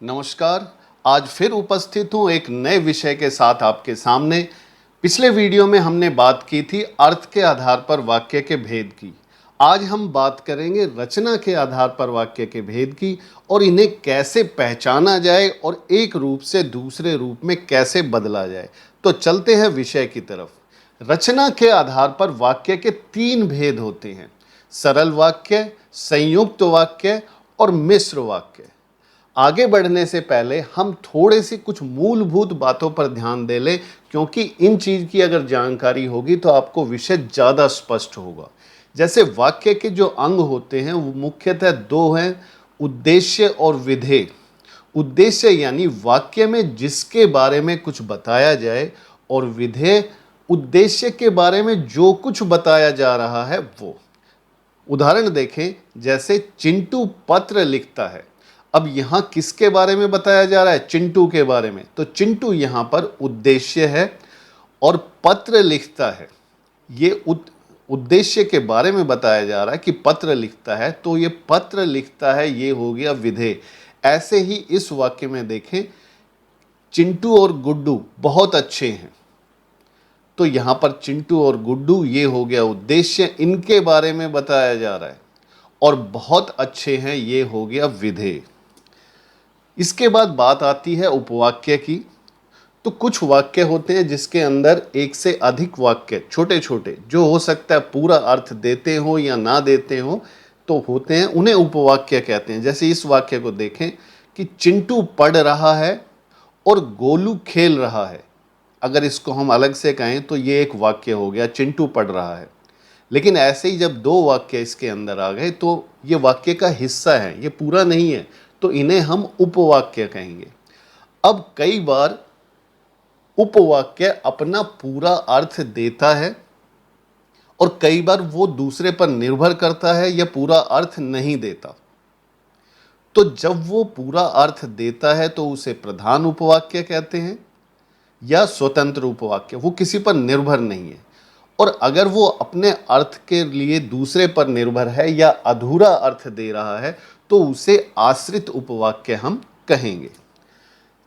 नमस्कार। आज फिर उपस्थित हूँ एक नए विषय के साथ आपके सामने। पिछले वीडियो में हमने बात की थी अर्थ के आधार पर वाक्य के भेद की। आज हम बात करेंगे रचना के आधार पर वाक्य के भेद की और इन्हें कैसे पहचाना जाए और एक रूप से दूसरे रूप में कैसे बदला जाए। तो चलते हैं विषय की तरफ। रचना के आधार पर वाक्य के 3 भेद होते हैं: सरल वाक्य, संयुक्त वाक्य और मिश्र वाक्य। आगे बढ़ने से पहले हम थोड़े सी कुछ मूलभूत बातों पर ध्यान दे लें, क्योंकि इन चीज़ की अगर जानकारी होगी तो आपको विषय ज़्यादा स्पष्ट होगा। जैसे वाक्य के जो अंग होते हैं वो मुख्यतः 2 हैं: उद्देश्य और विधेय। उद्देश्य यानी वाक्य में जिसके बारे में कुछ बताया जाए, और विधेय उद्देश्य के बारे में जो कुछ बताया जा रहा है वो। उदाहरण देखें, जैसे चिंटू पत्र लिखता है। अब यहाँ किसके बारे में बताया जा रहा है? चिंटू के बारे में। तो चिंटू यहाँ पर उद्देश्य है और पत्र लिखता है, ये उद्देश्य के बारे में बताया जा रहा है कि पत्र लिखता है, तो ये पत्र लिखता है ये हो गया विधेय। ऐसे ही इस वाक्य में देखें, चिंटू और गुड्डू बहुत अच्छे हैं, तो यहाँ पर चिंटू और गुड्डू ये हो गया उद्देश्य, इनके बारे में बताया जा रहा है। और बहुत अच्छे हैं ये हो गया विधेय। इसके बाद बात आती है उपवाक्य की। तो कुछ वाक्य होते हैं जिसके अंदर एक से अधिक वाक्य छोटे छोटे, जो हो सकता है पूरा अर्थ देते हो या ना देते हो, तो होते हैं, उन्हें उपवाक्य कहते हैं। जैसे इस वाक्य को देखें कि चिंटू पढ़ रहा है और गोलू खेल रहा है। अगर इसको हम अलग से कहें तो ये एक वाक्य हो गया, चिंटू पढ़ रहा है। लेकिन ऐसे ही जब 2 वाक्य इसके अंदर आ गए तो ये वाक्य का हिस्सा है, ये पूरा नहीं है, तो इन्हें हम उपवाक्य कहेंगे। अब कई बार उपवाक्य अपना पूरा अर्थ देता है और कई बार वो दूसरे पर निर्भर करता है या पूरा अर्थ नहीं देता। तो जब वो पूरा अर्थ देता है तो उसे प्रधान उपवाक्य कहते हैं या स्वतंत्र उपवाक्य, वो किसी पर निर्भर नहीं है। और अगर वो अपने अर्थ के लिए दूसरे पर निर्भर है या अधूरा अर्थ दे रहा है तो उसे आश्रित उपवाक्य हम कहेंगे।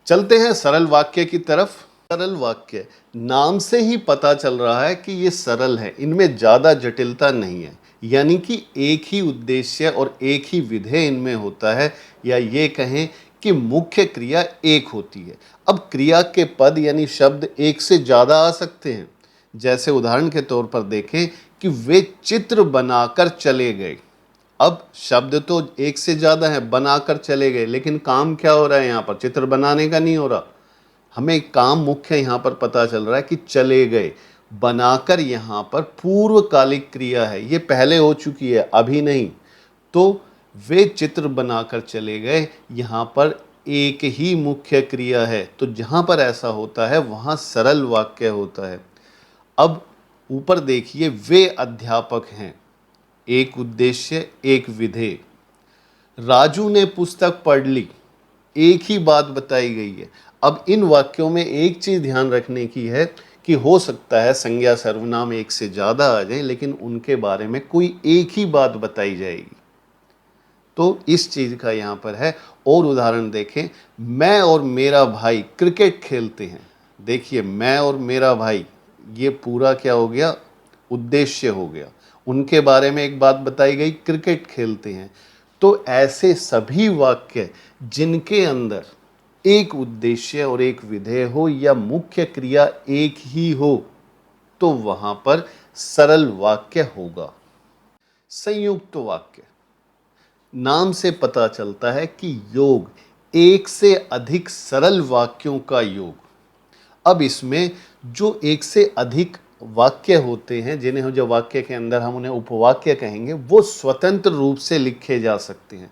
चलते हैं सरल वाक्य की तरफ। सरल वाक्य, नाम से ही पता चल रहा है कि ये सरल है, इनमें ज़्यादा जटिलता नहीं है, यानी कि एक ही उद्देश्य और एक ही विधेय इनमें होता है, या ये कहें कि मुख्य क्रिया एक होती है। अब क्रिया के पद यानी शब्द एक से ज़्यादा आ सकते हैं। जैसे उदाहरण के तौर पर देखें कि वे चित्र बनाकर चले गए। अब शब्द तो एक से ज़्यादा है, बनाकर चले गए, लेकिन काम क्या हो रहा है यहाँ पर? चित्र बनाने का नहीं हो रहा। हमें काम मुख्य यहाँ पर पता चल रहा है कि चले गए। बनाकर यहाँ पर पूर्वकालिक क्रिया है, ये पहले हो चुकी है, अभी नहीं। तो वे चित्र बनाकर चले गए, यहाँ पर एक ही मुख्य क्रिया है। तो जहाँ पर ऐसा होता है वहाँ सरल वाक्य होता है। अब ऊपर देखिए, वे अध्यापक हैं, एक उद्देश्य एक विधेय। राजू ने पुस्तक पढ़ ली, एक ही बात बताई गई है। अब इन वाक्यों में एक चीज़ ध्यान रखने की है कि हो सकता है संज्ञा सर्वनाम एक से ज़्यादा आ जाए, लेकिन उनके बारे में कोई एक ही बात बताई जाएगी। तो इस चीज़ का यहाँ पर है। और उदाहरण देखें, मैं और मेरा भाई क्रिकेट खेलते हैं। देखिए, मैं और मेरा भाई, ये पूरा क्या हो गया? उद्देश्य हो गया। उनके बारे में एक बात बताई गई, क्रिकेट खेलते हैं। तो ऐसे सभी वाक्य जिनके अंदर एक उद्देश्य और एक विधेय हो या मुख्य क्रिया एक ही हो, तो वहां पर सरल वाक्य होगा। संयुक्त वाक्य, नाम से पता चलता है कि योग, एक से अधिक सरल वाक्यों का योग। अब इसमें जो एक से अधिक वाक्य होते हैं, जिन्हें जो वाक्य के अंदर हम उन्हें उपवाक्य कहेंगे, वो स्वतंत्र रूप से लिखे जा सकते हैं।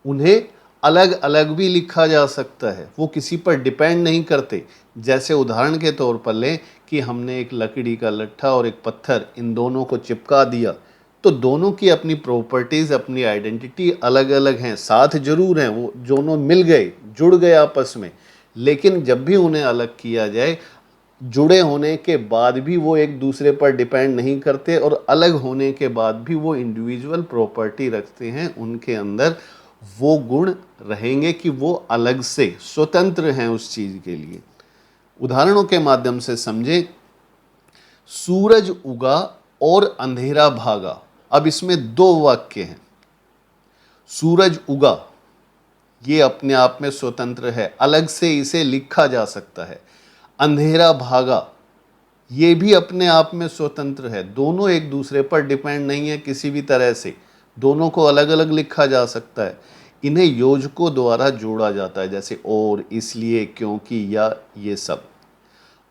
उन्हें अलग अलग भी लिखा जा सकता है, वो किसी पर डिपेंड नहीं करते। जैसे उदाहरण के तौर पर लें कि हमने एक लकड़ी का लट्ठा और एक पत्थर, इन दोनों को चिपका दिया, तो दोनों की अपनी प्रॉपर्टीज़, अपनी आइडेंटिटी अलग अलग हैं। साथ जरूर हैं, वो दोनों मिल गए, जुड़ गए आपस में, लेकिन जब भी उन्हें अलग किया जाए, जुड़े होने के बाद भी वो एक दूसरे पर डिपेंड नहीं करते, और अलग होने के बाद भी वो इंडिविजुअल प्रॉपर्टी रखते हैं उनके अंदर। वो गुण रहेंगे कि वो अलग से स्वतंत्र हैं उस चीज के लिए। उदाहरणों के माध्यम से समझें। सूरज उगा और अंधेरा भागा। अब इसमें दो वाक्य हैं। सूरज उगा, ये अपने आप में स्वतंत्र है, अलग से इसे लिखा जा सकता है। अंधेरा भागा, ये भी अपने आप में स्वतंत्र है। दोनों एक दूसरे पर डिपेंड नहीं है किसी भी तरह से, दोनों को अलग अलग लिखा जा सकता है। इन्हें योजकों द्वारा जोड़ा जाता है, जैसे और, इसलिए, क्योंकि, या ये सब।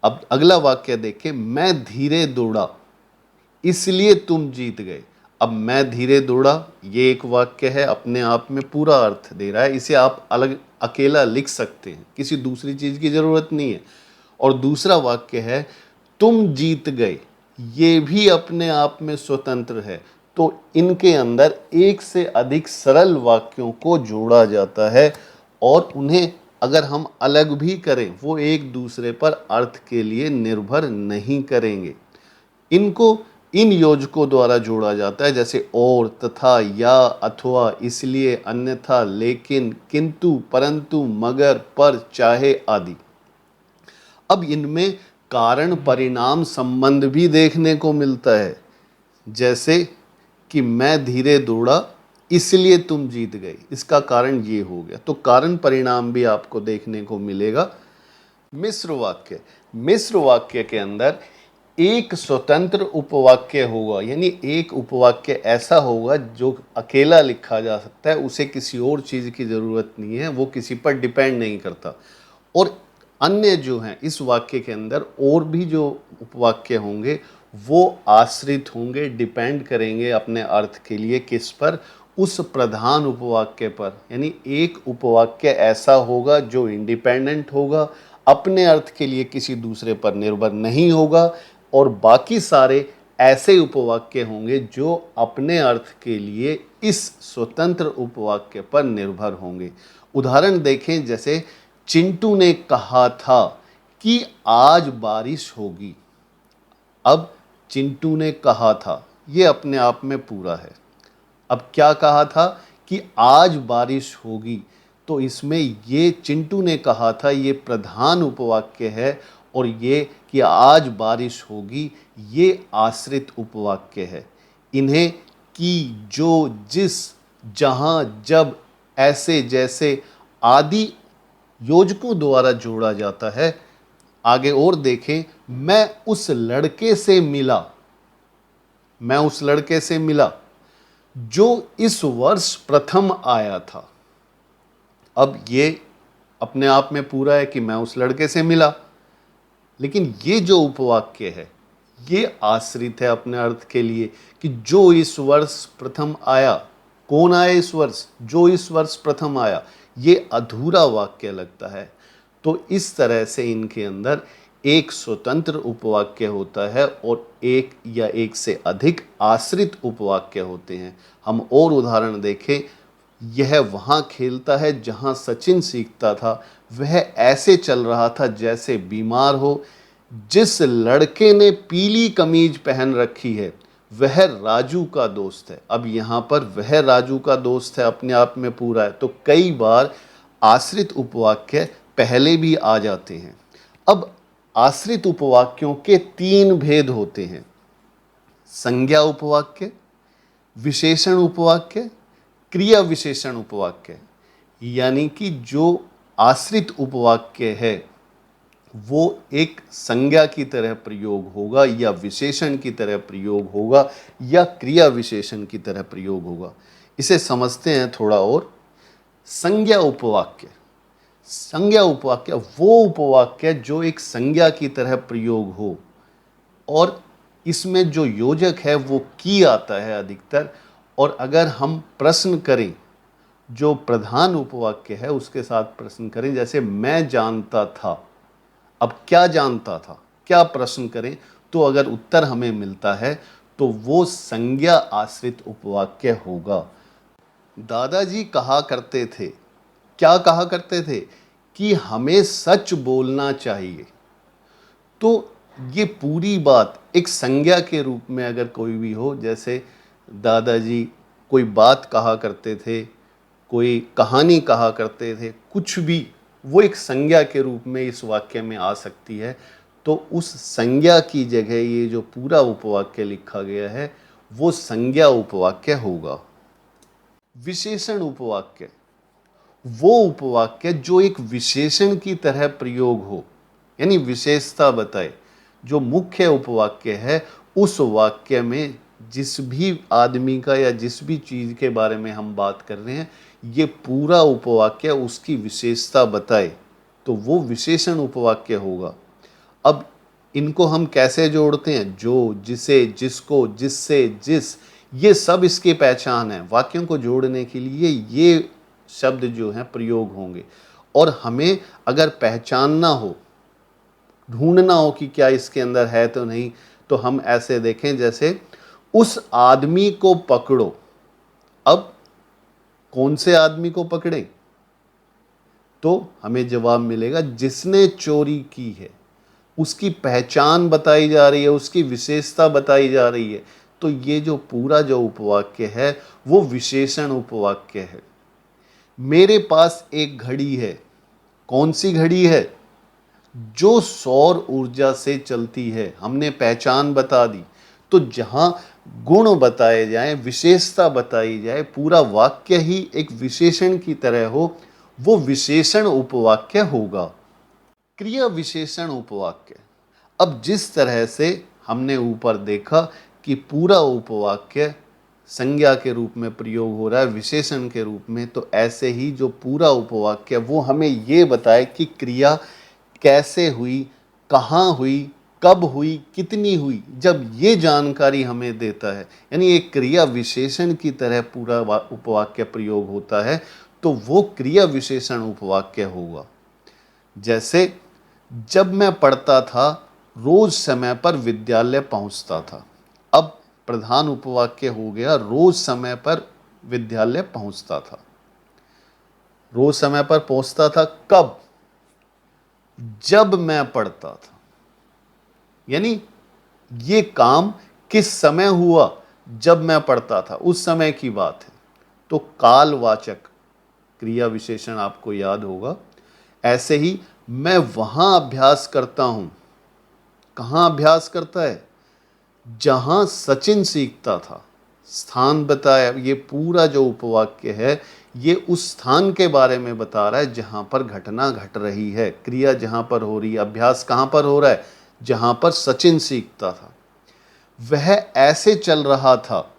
अब अगला वाक्य देखें। मैं धीरे दौड़ा इसलिए तुम जीत गए। अब मैं धीरे दौड़ा, ये एक वाक्य है, अपने आप में पूरा अर्थ दे रहा है। इसे आप अलग अकेला लिख सकते हैं, किसी दूसरी चीज की जरूरत नहीं है। और दूसरा वाक्य है तुम जीत गए, ये भी अपने आप में स्वतंत्र है। तो इनके अंदर एक से अधिक सरल वाक्यों को जोड़ा जाता है और उन्हें अगर हम अलग भी करें वो एक दूसरे पर अर्थ के लिए निर्भर नहीं करेंगे। इनको इन योजकों द्वारा जोड़ा जाता है, जैसे और, तथा, या, अथवा, इसलिए, अन्यथा, लेकिन, किंतु, परंतु, मगर, पर, चाहे आदि। अब इनमें कारण परिणाम संबंध भी देखने को मिलता है, जैसे कि मैं धीरे दौड़ा इसलिए तुम जीत गए, इसका कारण ये हो गया। तो कारण परिणाम भी आपको देखने को मिलेगा। मिश्र वाक्य, मिश्र वाक्य के अंदर एक स्वतंत्र उपवाक्य होगा, यानी एक उपवाक्य ऐसा होगा जो अकेला लिखा जा सकता है, उसे किसी और चीज़ की ज़रूरत नहीं है, वो किसी पर डिपेंड नहीं करता। और अन्य जो हैं इस वाक्य के अंदर और भी जो उपवाक्य होंगे वो आश्रित होंगे, डिपेंड करेंगे अपने अर्थ के लिए किस पर, उस प्रधान उपवाक्य पर। यानी एक उपवाक्य ऐसा होगा जो इंडिपेंडेंट होगा, अपने अर्थ के लिए किसी दूसरे पर निर्भर नहीं होगा, और बाकी सारे ऐसे उपवाक्य होंगे जो अपने अर्थ के लिए इस स्वतंत्र उपवाक्य पर निर्भर होंगे। उदाहरण देखें, जैसे चिंटू ने कहा था कि आज बारिश होगी। अब चिंटू ने कहा था, ये अपने आप में पूरा है। अब क्या कहा था कि आज बारिश होगी, तो इसमें ये चिंटू ने कहा था ये प्रधान उपवाक्य है, और ये कि आज बारिश होगी ये आश्रित उपवाक्य है। इन्हें कि, जो, जिस, जहाँ, जब, ऐसे, जैसे आदि योजकों द्वारा जोड़ा जाता है। आगे और देखें। मैं उस लड़के से मिला, मैं उस लड़के से मिला जो इस वर्ष प्रथम आया था। अब ये अपने आप में पूरा है कि मैं उस लड़के से मिला, लेकिन ये जो उपवाक्य है ये आश्रित है अपने अर्थ के लिए कि जो इस वर्ष प्रथम आया। कौन आया इस वर्ष? जो इस वर्ष प्रथम आया। ये अधूरा वाक्य लगता है। तो इस तरह से इनके अंदर एक स्वतंत्र उपवाक्य होता है और एक या एक से अधिक आश्रित उपवाक्य होते हैं। हम और उदाहरण देखें। यह वहाँ खेलता है जहाँ सचिन सीखता था, वह ऐसे चल रहा था जैसे बीमार हो। जिस लड़के ने पीली कमीज पहन रखी है वह राजू का दोस्त है। अब यहाँ पर वह राजू का दोस्त है अपने आप में पूरा है। तो कई बार आश्रित उपवाक्य पहले भी आ जाते हैं। अब आश्रित उपवाक्यों के तीन भेद होते हैं: संज्ञा उपवाक्य, विशेषण उपवाक्य, क्रिया विशेषण उपवाक्य। यानी कि जो आश्रित उपवाक्य है वो एक संज्ञा की तरह प्रयोग होगा या विशेषण की तरह प्रयोग होगा या क्रिया विशेषण की तरह प्रयोग होगा। इसे समझते हैं थोड़ा और। संज्ञा उपवाक्य, संज्ञा उपवाक्य वो उपवाक्य जो एक संज्ञा की तरह प्रयोग हो और इसमें जो योजक है वो की आता है अधिकतर। और अगर हम प्रश्न करें, जो प्रधान उपवाक्य है उसके साथ प्रश्न करें, जैसे मैं जानता था। अब क्या जानता था, क्या प्रश्न करें तो अगर उत्तर हमें मिलता है तो वो संज्ञा आश्रित उपवाक्य होगा। दादाजी कहा करते थे, क्या कहा करते थे? कि हमें सच बोलना चाहिए। तो ये पूरी बात एक संज्ञा के रूप में अगर कोई भी हो, जैसे दादाजी कोई बात कहा करते थे, कोई कहानी कहा करते थे, कुछ भी, वो एक संज्ञा के रूप में इस वाक्य में आ सकती है। तो उस संज्ञा की जगह ये जो पूरा उपवाक्य लिखा गया है वो संज्ञा उपवाक्य होगा। विशेषण उपवाक्य, वो उपवाक्य जो एक विशेषण की तरह प्रयोग हो, यानी विशेषता बताए। जो मुख्य उपवाक्य है उस वाक्य में जिस भी आदमी का या जिस भी चीज के बारे में हम बात कर रहे हैं, ये पूरा उपवाक्य उसकी विशेषता बताए, तो वो विशेषण उपवाक्य होगा। अब इनको हम कैसे जोड़ते हैं? जो, जिसे, जिसको, जिससे, जिस, ये सब इसकी पहचान है। वाक्यों को जोड़ने के लिए ये शब्द जो हैं प्रयोग होंगे। और हमें अगर पहचानना हो, ढूंढना हो कि क्या इसके अंदर है तो नहीं, तो हम ऐसे देखें जैसे उस आदमी को पकड़ो। अब कौन से आदमी को पकड़ें? तो हमें जवाब मिलेगा जिसने चोरी की है। उसकी पहचान बताई जा रही है, उसकी विशेषता बताई जा रही है। तो ये जो पूरा जो उपवाक्य है वो विशेषण उपवाक्य है। मेरे पास एक घड़ी है। कौन सी घड़ी है? जो सौर ऊर्जा से चलती है। हमने पहचान बता दी। तो जहां गुण बताए जाएं, विशेषता बताई जाए, पूरा वाक्य ही एक विशेषण की तरह हो, वो विशेषण उपवाक्य होगा। क्रिया विशेषण उपवाक्य। अब जिस तरह से हमने ऊपर देखा कि पूरा उपवाक्य संज्ञा के रूप में प्रयोग हो रहा है, विशेषण के रूप में, तो ऐसे ही जो पूरा उपवाक्य वो हमें ये बताए कि क्रिया कैसे हुई, कहाँ हुई, कब हुई, कितनी हुई। जब ये जानकारी हमें देता है, यानी एक क्रिया विशेषण की तरह पूरा उपवाक्य प्रयोग होता है, तो वो क्रिया विशेषण उपवाक्य होगा। जैसे जब मैं पढ़ता था रोज समय पर विद्यालय पहुंचता था। अब प्रधान उपवाक्य हो गया रोज समय पर विद्यालय पहुंचता था। रोज समय पर पहुंचता था कब? जब मैं पढ़ता था। यानी ये काम किस समय हुआ? जब मैं पढ़ता था, उस समय की बात है। तो कालवाचक क्रिया विशेषण आपको याद होगा। ऐसे ही मैं वहां अभ्यास करता हूं। कहां अभ्यास करता है? जहां सचिन सीखता था। स्थान बताया। ये पूरा जो उपवाक्य है ये उस स्थान के बारे में बता रहा है जहां पर घटना घट रही है, क्रिया जहां पर हो रही है। अभ्यास कहां पर हो रहा है? जहां पर सचिन सीखता था। वह ऐसे चल रहा था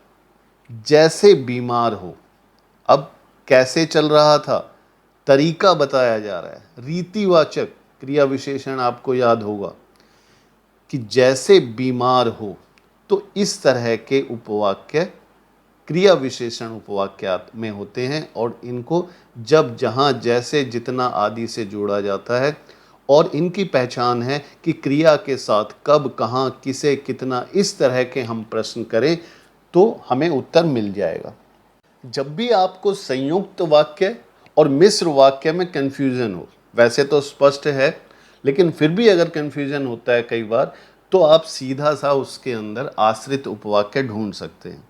जैसे बीमार हो। अब कैसे चल रहा था? तरीका बताया जा रहा है। रीतिवाचक क्रिया विशेषण आपको याद होगा कि जैसे बीमार हो। तो इस तरह के उपवाक्य क्रिया विशेषण उपवाक्यात में होते हैं और इनको जब, जहां, जैसे, जितना आदि से जोड़ा जाता है और इनकी पहचान है कि क्रिया के साथ कब, कहां, किसे, कितना, इस तरह के हम प्रश्न करें तो हमें उत्तर मिल जाएगा। जब भी आपको संयुक्त वाक्य और मिश्र वाक्य में कन्फ्यूजन हो, वैसे तो स्पष्ट है लेकिन फिर भी अगर कन्फ्यूजन होता है कई बार, तो आप सीधा सा उसके अंदर आश्रित उपवाक्य ढूंढ सकते हैं।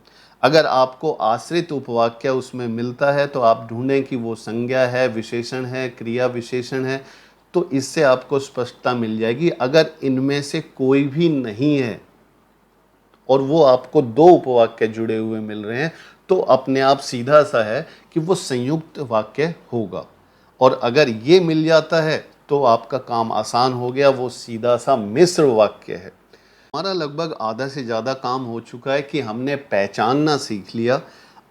अगर आपको आश्रित उपवाक्य उसमें मिलता है तो आप ढूंढें कि वो संज्ञा है, विशेषण है, क्रिया विशेषण है, तो इससे आपको स्पष्टता मिल जाएगी। अगर इनमें से कोई भी नहीं है और वो आपको दो उपवाक्य जुड़े हुए मिल रहे हैं, तो अपने आप सीधा सा है कि वो संयुक्त वाक्य होगा। और अगर ये मिल जाता है तो आपका काम आसान हो गया, वो सीधा सा मिश्र वाक्य है। हमारा लगभग आधा से ज़्यादा काम हो चुका है कि हमने पहचानना सीख लिया,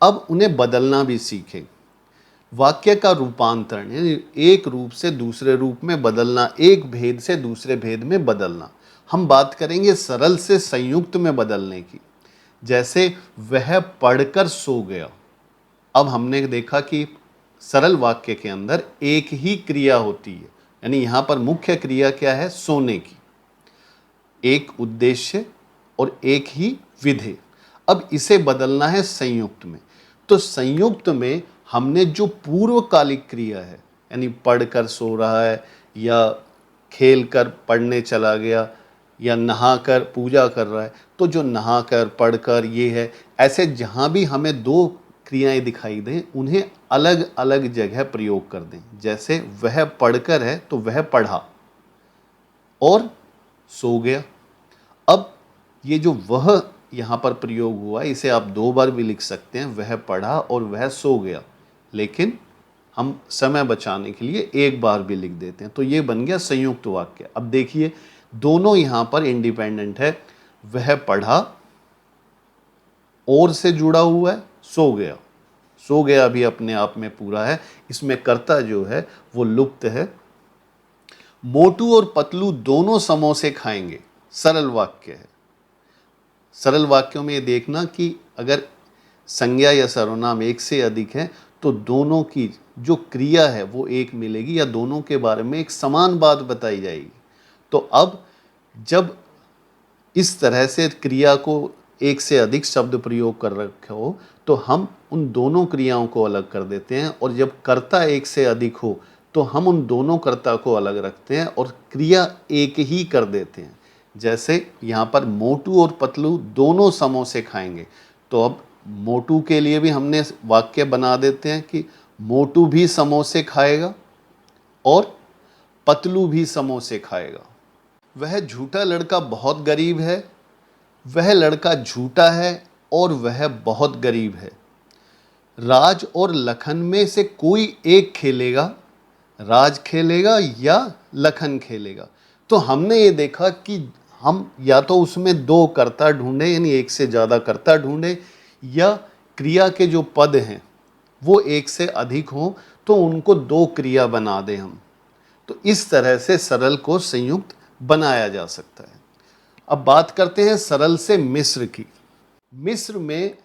अब उन्हें बदलना भी सीखें। वाक्य का रूपांतरण, यानी एक रूप से दूसरे रूप में बदलना, एक भेद से दूसरे भेद में बदलना। हम बात करेंगे सरल से संयुक्त में बदलने की। जैसे वह पढ़कर सो गया। अब हमने देखा कि सरल वाक्य के अंदर एक ही क्रिया होती है, यानी यहाँ पर मुख्य क्रिया क्या है? सोने की। एक उद्देश्य और एक ही विधेय। अब इसे बदलना है संयुक्त में। तो संयुक्त में हमने जो पूर्वकालिक क्रिया है, यानी पढ़कर सो रहा है या खेलकर पढ़ने चला गया या नहाकर पूजा कर रहा है, तो जो नहाकर, पढ़कर, ये है, ऐसे जहाँ भी हमें दो क्रियाएं दिखाई दें उन्हें अलग अलग जगह प्रयोग कर दें। जैसे वह पढ़कर है तो वह पढ़ा और सो गया। अब ये जो वह यहाँ पर प्रयोग हुआ इसे आप दो बार भी लिख सकते हैं, वह पढ़ा और वह सो गया, लेकिन हम समय बचाने के लिए एक बार भी लिख देते हैं। तो ये बन गया संयुक्त वाक्य। अब देखिए दोनों यहाँ पर इंडिपेंडेंट है, वह पढ़ा और से जुड़ा हुआ है, सो गया। सो गया भी अपने आप में पूरा है, इसमें कर्ता जो है वो लुप्त है। मोटू और पतलू दोनों समोसे खाएंगे, सरल वाक्य है। सरल वाक्यों में ये देखना कि अगर संज्ञा या सर्वनाम एक से अधिक है तो दोनों की जो क्रिया है वो एक मिलेगी या दोनों के बारे में एक समान बात बताई जाएगी। तो अब जब इस तरह से क्रिया को एक से अधिक शब्द प्रयोग कर रखे हो तो हम उन दोनों क्रियाओं को अलग कर देते हैं, और जब कर्ता एक से अधिक हो तो हम उन दोनों कर्ता को अलग रखते हैं और क्रिया एक ही कर देते हैं। जैसे यहाँ पर मोटू और पतलू दोनों समोसे खाएंगे, तो अब मोटू के लिए भी हमने वाक्य बना देते हैं कि मोटू भी समोसे खाएगा और पतलू भी समोसे खाएगा। वह झूठा लड़का बहुत गरीब है, वह लड़का झूठा है और वह बहुत गरीब है। राज और लखन में से कोई एक खेलेगा, राज खेलेगा या लखन खेलेगा। तो हमने ये देखा कि हम या तो उसमें दो कर्ता ढूंढे यानी एक से ज़्यादा कर्ता ढूंढे, या क्रिया के जो पद हैं वो एक से अधिक हों तो उनको दो क्रिया बना दें हम। तो इस तरह से सरल को संयुक्त बनाया जा सकता है। अब बात करते हैं सरल से मिश्र की। मिश्र में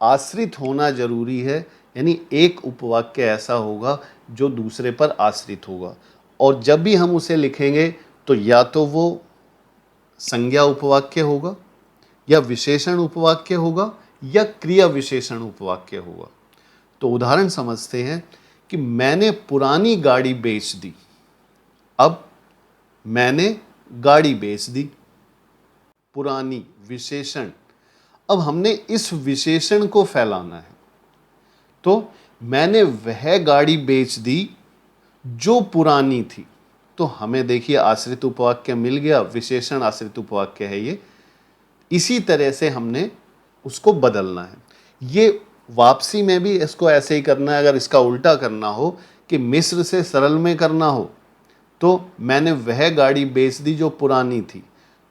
आश्रित होना जरूरी है, यानी एक उपवाक्य ऐसा होगा जो दूसरे पर आश्रित होगा, और जब भी हम उसे लिखेंगे तो या तो वो संज्ञा उपवाक्य होगा या विशेषण उपवाक्य होगा या क्रिया विशेषण उपवाक्य होगा। तो उदाहरण समझते हैं कि मैंने पुरानी गाड़ी बेच दी। अब मैंने गाड़ी बेच दी, पुरानी विशेषण। अब हमने इस विशेषण को फैलाना है, तो मैंने वह गाड़ी बेच दी जो पुरानी थी। तो हमें देखिए आश्रित उपवाक्य मिल गया, विशेषण आश्रित उपवाक्य है ये। इसी तरह से हमने उसको बदलना है। ये वापसी में भी इसको ऐसे ही करना है। अगर इसका उल्टा करना हो कि मिश्र से सरल में करना हो तो मैंने वह गाड़ी बेच दी जो पुरानी थी,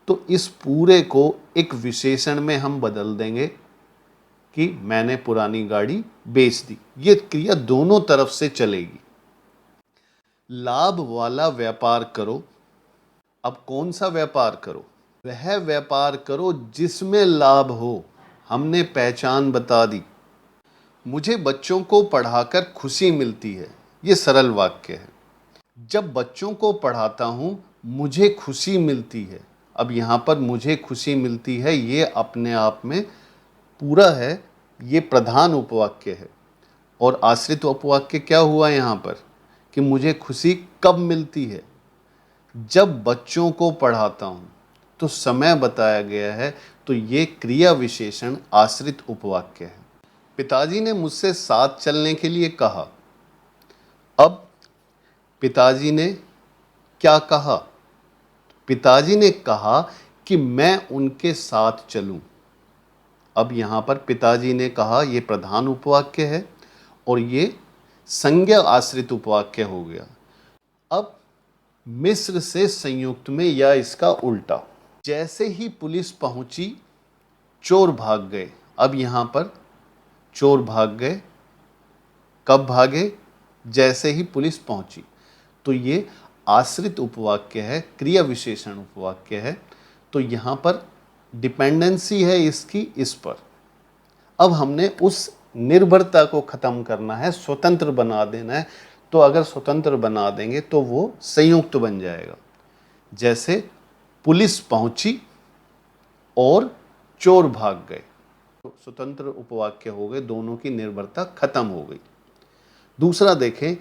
तो इस पूरे को एक विशेषण में हम बदल देंगे कि मैंने पुरानी गाड़ी बेच दी। ये क्रिया दोनों तरफ से चलेगी। लाभ वाला व्यापार करो। अब कौन सा व्यापार करो? वह व्यापार करो जिसमें लाभ हो। हमने पहचान बता दी। मुझे बच्चों को पढ़ाकर खुशी मिलती है। ये सरल वाक्य है। जब बच्चों को पढ़ाता हूँ मुझे खुशी मिलती है। अब यहाँ पर मुझे खुशी मिलती है ये अपने आप में पूरा है, ये प्रधान उपवाक्य है। और आश्रित उपवाक्य क्या हुआ यहाँ पर कि मुझे खुशी कब मिलती है? जब बच्चों को पढ़ाता हूँ। तो समय बताया गया है, तो ये क्रिया विशेषण आश्रित उपवाक्य है। पिताजी ने मुझसे साथ चलने के लिए कहा। अब पिताजी ने क्या कहा? पिताजी ने कहा कि मैं उनके साथ चलूं। अब यहाँ पर पिताजी ने कहा, ये प्रधान उपवाक्य है और ये संज्ञा आश्रित उपवाक्य हो गया। अब मिश्र से संयुक्त में या इसका उल्टा। जैसे ही पुलिस पहुंची चोर भाग गए। अब यहाँ पर चोर भाग गए, कब भागे? जैसे ही पुलिस पहुंची। तो ये आश्रित उपवाक्य है, क्रिया विशेषण उपवाक्य है। तो यहाँ पर डिपेंडेंसी है इसकी इस पर। अब हमने उस निर्भरता को खत्म करना है, स्वतंत्र बना देना है। तो अगर स्वतंत्र बना देंगे तो वो संयुक्त बन जाएगा। जैसे पुलिस पहुंची और चोर भाग गए, तो स्वतंत्र उपवाक्य हो गए, दोनों की निर्भरता खत्म हो गई। दूसरा देखें,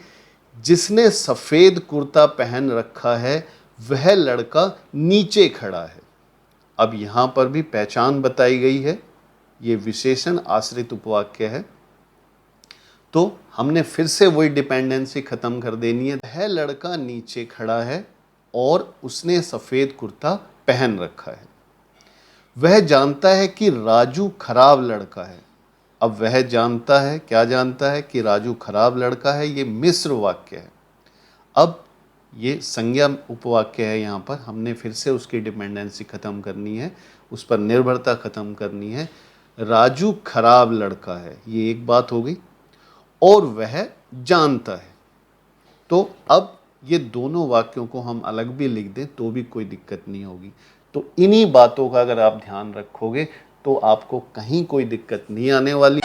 जिसने सफेद कुर्ता पहन रखा है वह लड़का नीचे खड़ा है। अब यहाँ पर भी पहचान बताई गई है, ये विशेषण आश्रित उपवाक्य है। तो हमने फिर से वही डिपेंडेंसी खत्म कर देनी है। वह लड़का नीचे खड़ा है और उसने सफेद कुर्ता पहन रखा है। वह जानता है कि राजू खराब लड़का है। अब वह जानता है, क्या जानता है? कि राजू खराब लड़का है। ये मिश्र वाक्य है। अब ये संज्ञा उपवाक्य है। यहाँ पर हमने फिर से उसकी डिपेंडेंसी खत्म करनी है, उस पर निर्भरता खत्म करनी है। राजू खराब लड़का है, ये एक बात हो गई, और वह जानता है। तो अब ये दोनों वाक्यों को हम अलग भी लिख दें तो भी कोई दिक्कत नहीं होगी। तो इन्हीं बातों का अगर आप ध्यान रखोगे तो आपको कहीं कोई दिक्कत नहीं आने वाली।